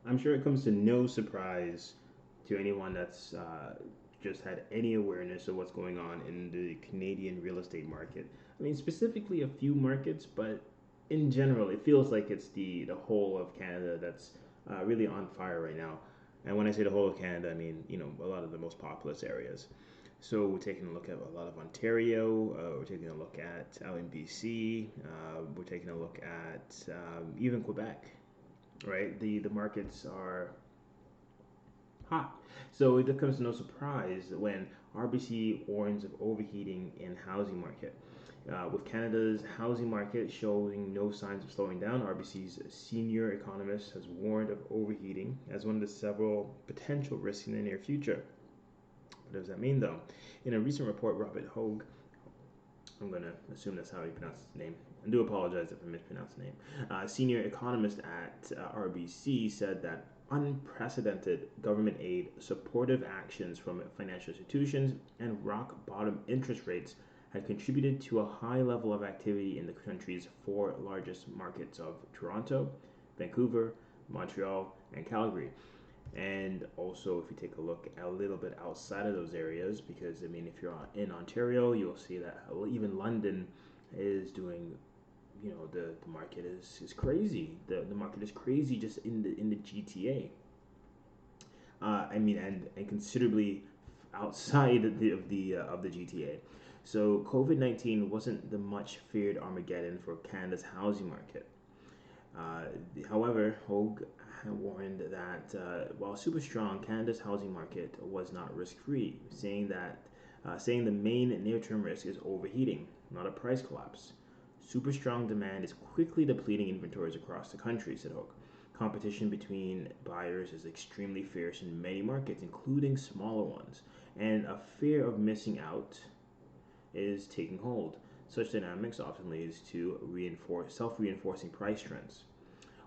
I'm sure it comes to no surprise to anyone that's just had any awareness of what's going on in the Canadian real estate market. I mean, specifically a few markets, but in general, it feels like it's the whole of Canada that's really on fire right now. And when I say the whole of Canada, I mean, a lot of the most populous areas. So we're taking a look at a lot of Ontario. We're taking a look at out in BC. We're taking a look at even Quebec, right? The markets are hot. So it comes to no surprise when RBC warns of overheating in housing market. With Canada's housing market showing no signs of slowing down, RBC's senior economist has warned of overheating as one of the several potential risks in the near future. What does that mean, though? In a recent report, Robert Hogue, I'm going to assume that's how he pronounces his name. I do apologize if I mispronounce the name. Senior economist at RBC said that unprecedented government aid, supportive actions from financial institutions, and rock bottom interest rates had contributed to a high level of activity in the country's four largest markets of Toronto, Vancouver, Montreal, and Calgary. And also, if you take a look a little bit outside of those areas, because I mean, if you're in Ontario, you'll see that even London is doing, the market is crazy. The market is crazy just in the GTA. I mean, and considerably outside of the GTA. So COVID-19 wasn't the much feared Armageddon for Canada's housing market. Uh, However, Hogue warned that while super strong, Canada's housing market was not risk-free, saying the main near-term risk is overheating, not a price collapse. Super strong demand is quickly depleting inventories across the country, said Hogue. Competition between buyers is extremely fierce in many markets, including smaller ones, and a fear of missing out is taking hold. Such dynamics often leads to self-reinforcing price trends.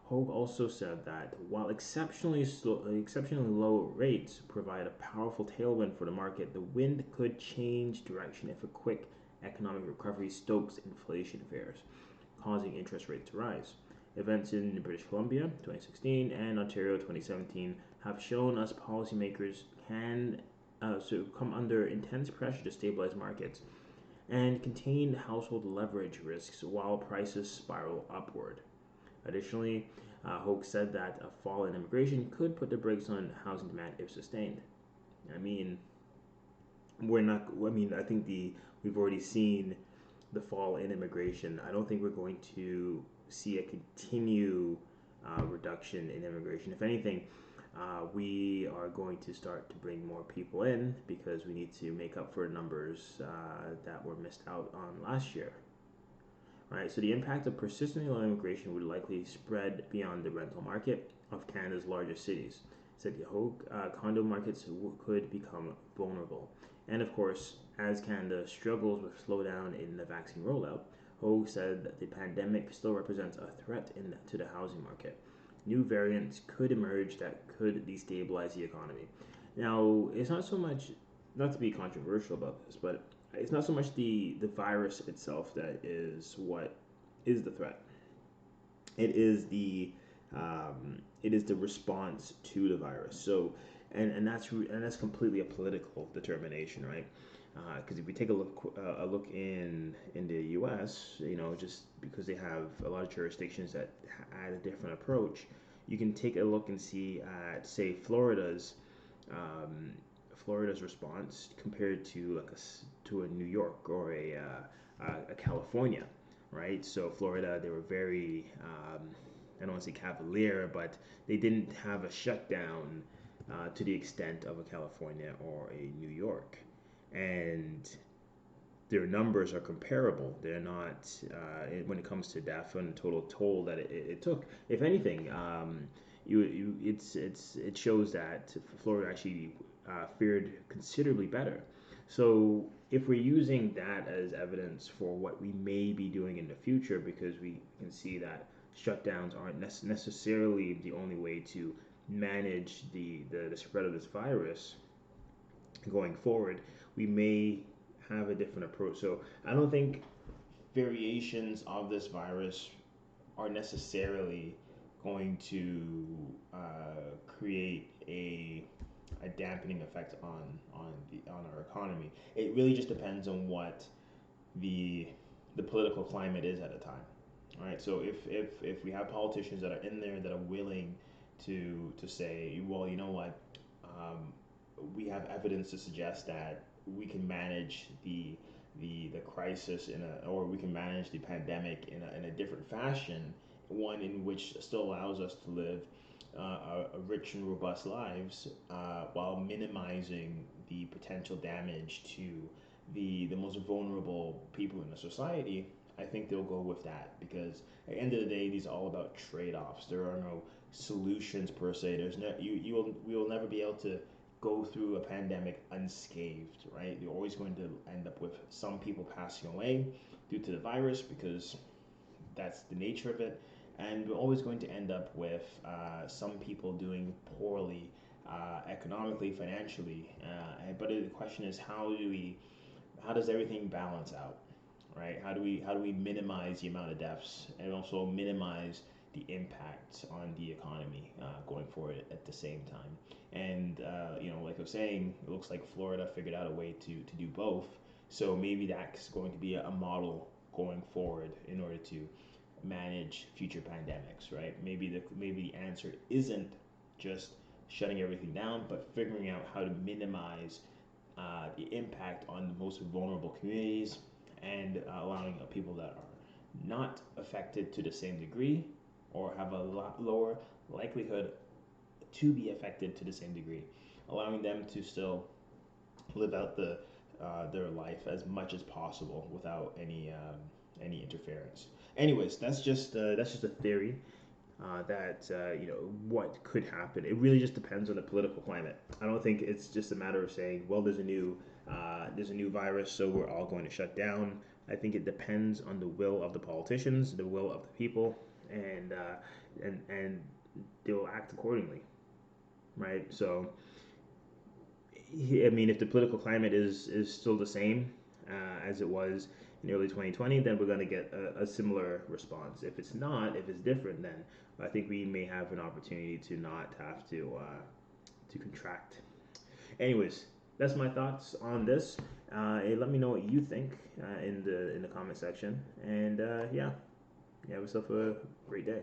Hogue also said that while exceptionally low rates provide a powerful tailwind for the market, the wind could change direction if a quick economic recovery stokes inflation fears, causing interest rates to rise. Events in British Columbia 2016 and Ontario 2017 have shown us policymakers can come under intense pressure to stabilize markets and contain household leverage risks while prices spiral upward. Additionally, Hoke said that a fall in immigration could put the brakes on housing demand if sustained. I mean, we're not. I mean, I think we've already seen the fall in immigration. I don't think we're going to see a continue reduction in immigration. If anything, we are going to start to bring more people in because we need to make up for numbers that were missed out on last year. Right, so the impact of persistently low immigration would likely spread beyond the rental market of Canada's largest cities. Said Hogue, condo markets could become vulnerable. And of course, as Canada struggles with slowdown in the vaccine rollout, Hogue said that the pandemic still represents a threat to the housing market. New variants could emerge that could destabilize the economy. Now, it's not so much, not to be controversial about this, but it's not so much the virus itself that is what is the threat. It is the response to the virus. So, and that's completely a political determination, right? Because if we take a look in the U.S., just because they have a lot of jurisdictions that had a different approach, you can take a look and see at say um, Florida's response compared to a New York or a California, right? So Florida, they were very I don't want to say cavalier, but they didn't have a shutdown to the extent of a California or a New York, and their numbers are comparable. They're not when it comes to death and the total toll that it took. If anything, it shows that Florida actually fared considerably better. So if we're using that as evidence for what we may be doing in the future, because we can see that shutdowns aren't necessarily the only way to manage the spread of this virus going forward, we may have a different approach. So I don't think variations of this virus are necessarily going to create a dampening effect on our economy. It really just depends on what the the political climate is at a time. All right. So if we have politicians that are in there that are willing to say, well, you know what, um, we have evidence to suggest that we can manage the crisis or we can manage the pandemic in a different fashion, one in which still allows us to live a rich and robust lives while minimizing the potential damage to the most vulnerable people in the society. I think they'll go with that because at the end of the day, these are all about trade-offs. There are no solutions per se. There's no we will never be able to go through a pandemic unscathed, right? You're always going to end up with some people passing away due to the virus because that's the nature of it, and we're always going to end up with some people doing poorly economically, financially. But the question is, how does everything balance out, right? How do we minimize the amount of deaths and also minimize the impact on the economy going forward at the same time? And like I was saying, it looks like Florida figured out a way to do both. So maybe that's going to be a model going forward in order to manage future pandemics, right? Maybe the answer isn't just shutting everything down, but figuring out how to minimize the impact on the most vulnerable communities and allowing people that are not affected to the same degree or have a lot lower likelihood to be affected to the same degree, allowing them to still live out their life as much as possible without any interference. Anyways, that's just a theory that what could happen. It really just depends on the political climate. I don't think it's just a matter of saying, well, there's a new virus, so we're all going to shut down. I think it depends on the will of the politicians, the will of the people, and they'll act accordingly, right? So, I mean, if the political climate is still the same as it was in early 2020, then we're going to get a similar response. If it's not, if it's different, then I think we may have an opportunity to not have to contract. Anyways, that's my thoughts on this. Let me know what you think in the comment section, and yeah, have yourself a great day.